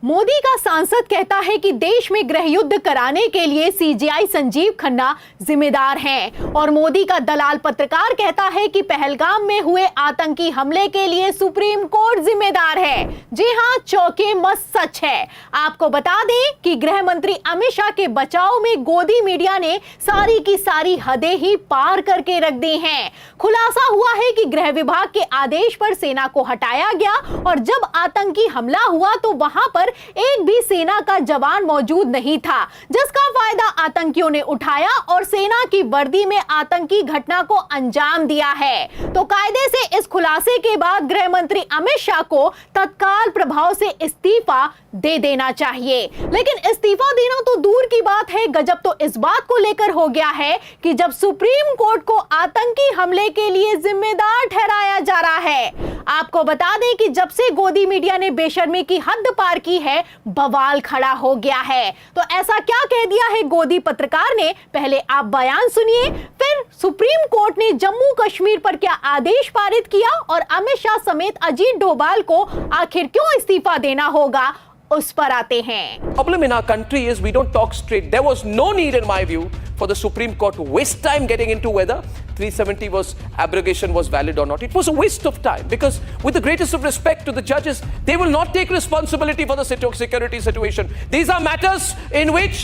मोदी का सांसद कहता है कि देश में गृह युद्ध कराने के लिए सीजेआई संजीव खन्ना जिम्मेदार हैं और मोदी का दलाल पत्रकार कहता है कि पहलगाम में हुए आतंकी हमले के लिए सुप्रीम कोर्ट जिम्मेदार है। जी हां, चौके मस्त सच है। आपको बता दें कि गृह मंत्री अमित शाह के बचाव में गोदी मीडिया ने सारी की सारी हदें ही पार करके रख दी हैं। खुलासा हुआ है कि गृह विभाग के आदेश पर सेना को हटाया गया और जब आतंकी हमला हुआ तो वहां पर एक भी सेना का जवान मौजूद नहीं था, जिसका फायदा आतंकियों ने उठाया और सेना की वर्दी में आतंकी घटना को अंजाम दिया है। तो कायदे से इस खुलासे के बाद गृह मंत्री अमित शाह को तत्काल प्रभाव से इस्तीफा दे देना चाहिए। लेकिन इस्तीफा देना तो दूर की बात है, गजब तो इस बात को लेकर हो गया है कि जब सुप्रीम कोर्ट को आतंकी हमले के लिए जिम्मेदार ठहराया जा रहा है। आपको बता दें कि जब से गोदी मीडिया ने बेशर्मी की हद पार की है, बवाल खड़ा हो गया है। तो ऐसा क्या कह दिया है गोदी पत्रकार ने, पहले आप बयान सुनिए, फिर सुप्रीम कोर्ट ने जम्मू कश्मीर पर क्या आदेश पारित किया और अमित शाह समेत अजीत डोभाल को आखिर क्यों इस्तीफा देना होगा, उस पर आते हैं। Problem in our country is we don't talk straight. There was no need, in my view, for the Supreme Court to waste time getting into whether 370 abrogation was valid or not. It was a waste of time because, with the greatest of respect to the judges, they will not take responsibility for the security situation. These are matters in which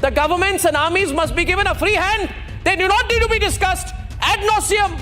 the governments and armies must be given a free hand. They do not need to be discussed ad nauseum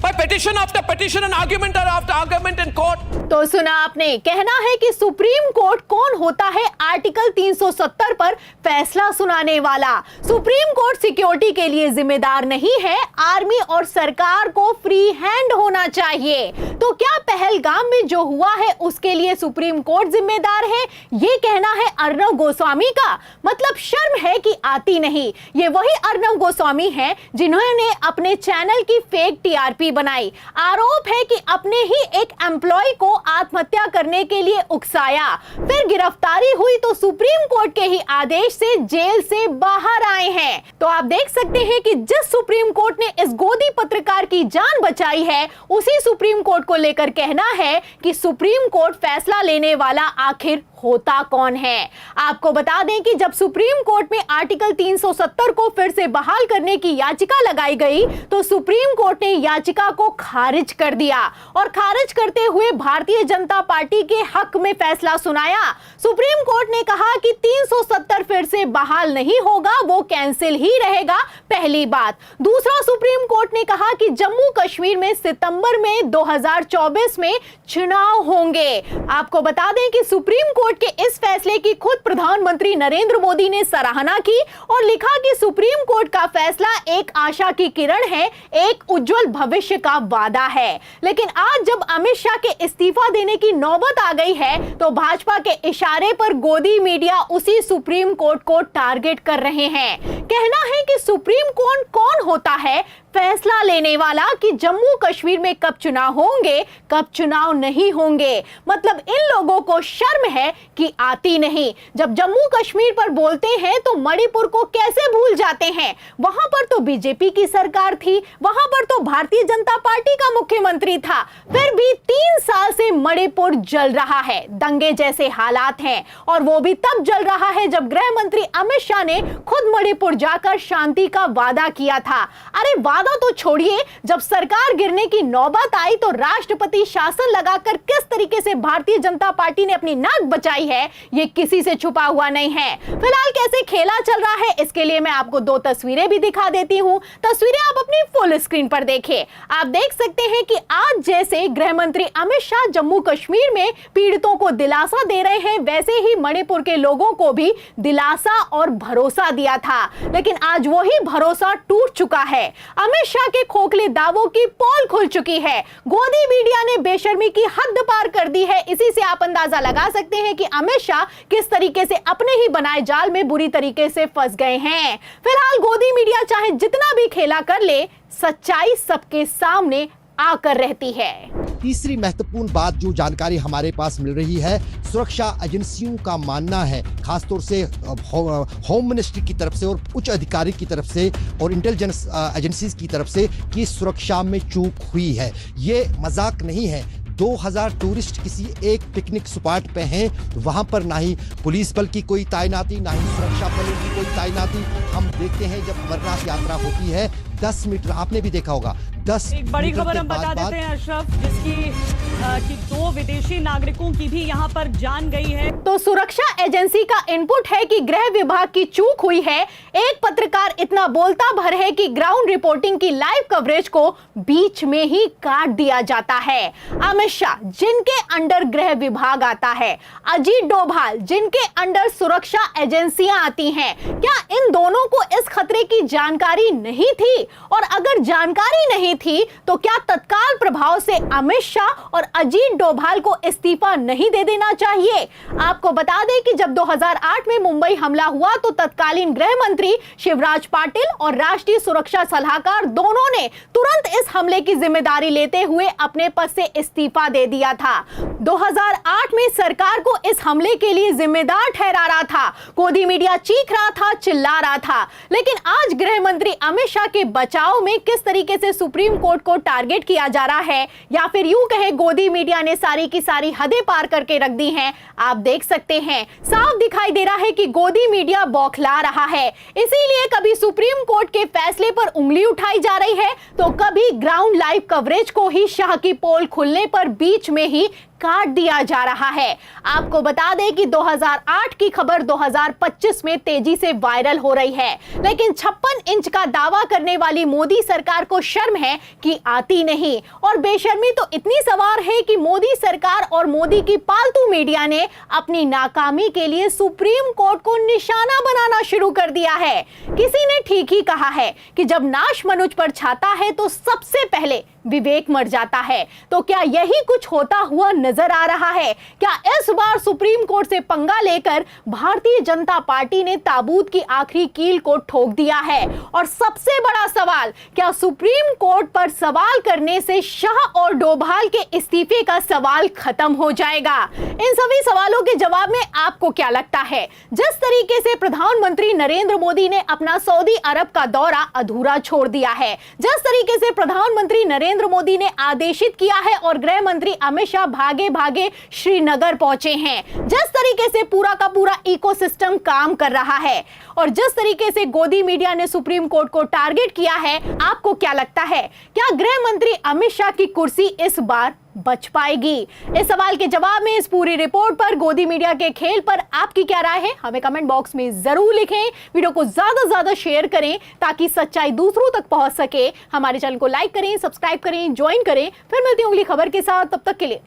by petition after petition and argument after argument in court. तो सुना आपने, कहना है कि supreme court कौन होता है article 370 पर फैसला सुनाने वाला। सुप्रीम कोर्ट सिक्योरिटी के लिए जिम्मेदार नहीं है, आर्मी और सरकार को फ्री हैंड होना चाहिए। तो क्या पहलगाम में जो हुआ है उसके लिए सुप्रीम कोर्ट जिम्मेदार है, ये कहना है अर्नब गोस्वामी का? मतलब शर्म है कि आती नहीं। ये वही अर्नब गोस्वामी हैं जिन्होंने अपने चैनल की फेक टीआरपी बनाई। आरोप है कि अपने ही एक एम्प्लॉय को आत्महत्या करने के लिए उकसाया, फिर गिरफ्तारी हुई तो सुप्रीम कोर्ट के ही आदेश से जेल से बाहर आए हैं। तो आप देख सकते हैं कि जिस सुप्रीम कोर्ट ने इस गोदी पत्रकार की जान बचाई है, उसी सुप्रीम कोर्ट को लेकर कहना है कि सुप्रीम कोर्ट फैसला लेने वाला आखिर होता कौन है। आपको बता दें कि जब सुप्रीम कोर्ट में आर्टिकल 370 को फिर से बहाल करने की याचिका लगाई गई तो सुप्रीम कोर्ट ने याचिका को खारिज कर दिया और खारिज करते हुए भारतीय जनता पार्टी के हक में फैसला सुनाया। सुप्रीम कोर्ट ने कहा कि 370 फिर से बहाल नहीं होगा, वो कैंसिल ही रहेगा, पहली बात। दूसरा, सुप्रीम कोर्ट ने कहा कि जम्मू कश्मीर में सितंबर में 2024 में चुनाव होंगे। आपको बता दें कि सुप्रीम कोर्ट के इस फैसले की खुद प्रधानमंत्री नरेंद्र मोदी ने सराहना की और लिखा कि सुप्रीम कोर्ट का फैसला एक आशा की किरण है, एक उज्जवल भविष्य का वादा है। लेकिन आज जब अमित शाह के इस्तीफा देने की नौबत आ गई है तो भाजपा के इशारे पर गोदी मीडिया उसी सुप्रीम कोर्ट को टारगेट कर रहे हैं। कहना है कि सुप्रीम कोर्ट कौन होता है फैसला लेने वाला कि जम्मू कश्मीर में कब चुनाव होंगे, कब चुनाव नहीं होंगे। मतलब इन लोगों को शर्म है कि आती नहीं। जब जम्मू कश्मीर पर बोलते हैं तो मणिपुर को कैसे भूल जाते हैं? वहां पर तो बीजेपी की सरकार थी, वहां पर तो भारतीय जनता पार्टी का मुख्यमंत्री था, फिर भी 3 साल से मणिपुर जल रहा है, दंगे जैसे हालात हैं। और वो भी तब जल रहा है जब गृह मंत्री अमित शाह ने खुद मणिपुर जाकर शांति का वादा किया था। अरे वादा तो छोड़िए, जब सरकार गिरने की नौबत आई तो राष्ट्रपति शासन लगाकर किस तरीके से भारतीय जनता पार्टी ने अपनी नाक बचाई है, ये किसी से छुपा हुआ नहीं है। फिलहाल कैसे खेला चल रहा है, इसके लिए मैं आपको 2 तस्वीरें भी दिखा देती हूं। तस्वीरें आप अपनी फुल स्क्रीन पर देखिए। आप देख सकते हैं कि आज जैसे गृह मंत्री अमित शाह जम्मू कश्मीर में पीड़ितों को दिलासा दे रहे हैं, वैसे ही मणिपुर के लोगों को भी दिलासा और भरोसा दिया था। लेकिन आज वही भरोसा टूट चुका है। अमित शाह के खोखले दावों की पोल खुल चुकी है। गोदी मीडिया ने बेशर्मी की हद पार कर दी है। इसी से आप अंदाजा लगा सकते हैं कि अमित शाह किस तरीके से अपने ही बनाए जाल में बुरी तरीके से फंस गए हैं। फिलहाल गोदी मीडिया चाहे जितना भी खेला कर ले, सच्चाई सबके सामने आकर रहती है। तीसरी महत्वपूर्ण बात जो जानकारी हमारे पास मिल रही है, सुरक्षा एजेंसियों का मानना है, खासतौर से होम मिनिस्ट्री की तरफ से और उच्च अधिकारी की तरफ से और इंटेलिजेंस एजेंसीज की तरफ से कि सुरक्षा में चूक हुई है। ये मजाक नहीं है। 2000 टूरिस्ट किसी एक पिकनिक स्पॉट पे हैं, वहां पर ना ही पुलिस बल की कोई तैनाती, ना ही सुरक्षा बलों की कोई तैनाती। हम देखते हैं जब अमरनाथ यात्रा होती है 10 मीटर, आपने भी देखा होगा 10 एक बड़ी मीटर खबर के हम बता बाद देते हैं अशरफ, जिसकी कि 2 विदेशी नागरिकों की भी यहां पर जान गई है। तो सुरक्षा एजेंसी का इनपुट है कि गृह विभाग की चूक हुई है। एक पत्रकार इतना बोलता भर है कि ग्राउंड रिपोर्टिंग की लाइव कवरेज को बीच में ही काट दिया जाता है। अमित शाह जिनके अंडर गृह विभाग आता है, अजीत डोभाल जिनके अंडर सुरक्षा एजेंसियां आती हैं, क्या इन दोनों को इस खतरे की जानकारी नहीं थी? और अगर जानकारी नहीं थी तो क्या तत्काल प्रभाव से अमित शाह और अजीत डोभाल को इस्तीफा नहीं दे देना चाहिए? आपको बता दें कि जब 2008 में मुंबई हमला हुआ तो तत्कालीन गृह मंत्री शिवराज पाटिल और राष्ट्रीय सुरक्षा सलाहकार दोनों ने तुरंत इस हमले की जिम्मेदारी लेते हुए अपने पद से इस्तीफा दे दिया था। 2008 में सरकार को इस हमले के लिए जिम्मेदार ठहरा रहा था। गोदी मीडिया चीख रहा था, चिल्ला रहा था। लेकिन आज गृह मंत्री अमित शाह के बचाव में किस तरीके से सुप्रीम कोर्ट को टारगेट किया जा रहा है, या फिर यूं कहें गोदी मीडिया ने सारी की सारी हदें पार करके रख दी हैं, आप देख सकते हैं। साफ दिखाई दे रहा है कि गोदी मीडिया बौखला रहा है। इसीलिए कभी सुप्रीम कोर्ट के फैसले पर उंगली उठाई जा रही है तो कभी ग्राउंड लाइव कवरेज को ही शाह की पोल खुलने पर बीच में ही काट दिया जा रहा है। आपको बता दें कि 2008 की खबर 2025 में तेजी से वायरल हो रही है, लेकिन 56 इंच का दावा करने वाली मोदी सरकार को शर्म है कि आती नहीं। और बेशर्मी तो इतनी सवार है कि मोदी सरकार और मोदी की पालतू मीडिया ने अपनी नाकामी के लिए सुप्रीम कोर्ट को निशाना बनाना शुरू कर दिया है। किसी ने ठीक ही कहा है कि जब नाश मनुज पर छाता है तो सबसे पहले विवेक मर जाता है। तो क्या यही कुछ होता हुआ नजर आ रहा है? क्या इस बार सुप्रीम कोर्ट से पंगा लेकर भारतीय जनता पार्टी ने ताबूत की आखिरी कील को ठोक दिया है? और सबसे बड़ा सवाल, क्या सुप्रीम कोर्ट पर सवाल करने से शाह और डोभाल के इस्तीफे का सवाल खत्म हो जाएगा? इन सभी सवालों के जवाब में आपको क्या लगता है? जिस तरीके से प्रधानमंत्री नरेंद्र मोदी ने अपना सऊदी अरब का दौरा अधूरा छोड़ दिया है, जिस तरीके से प्रधानमंत्री नरेंद्र मोदी ने आदेशित किया है और गृह मंत्री अमित शाह भागे भागे श्रीनगर पहुंचे हैं, जिस तरीके से पूरा का पूरा इकोसिस्टम काम कर रहा है और जिस तरीके से गोदी मीडिया ने सुप्रीम कोर्ट को टारगेट किया है, आपको क्या लगता है? क्या गृह मंत्री अमित शाह की कुर्सी इस बार बच पाएगी? इस सवाल के जवाब में इस पूरी रिपोर्ट पर, गोदी मीडिया के खेल पर आपकी क्या राय है, हमें कमेंट बॉक्स में जरूर लिखें। वीडियो को ज्यादा से ज्यादा शेयर करें ताकि सच्चाई दूसरों तक पहुंच सके। हमारे चैनल को लाइक करें, सब्सक्राइब करें, ज्वाइन करें। फिर मिलती हूं अगली खबर के साथ, तब तक के लिए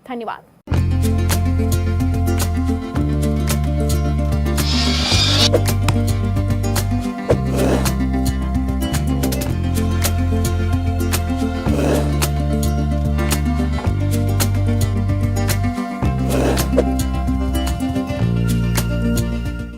धन्यवाद।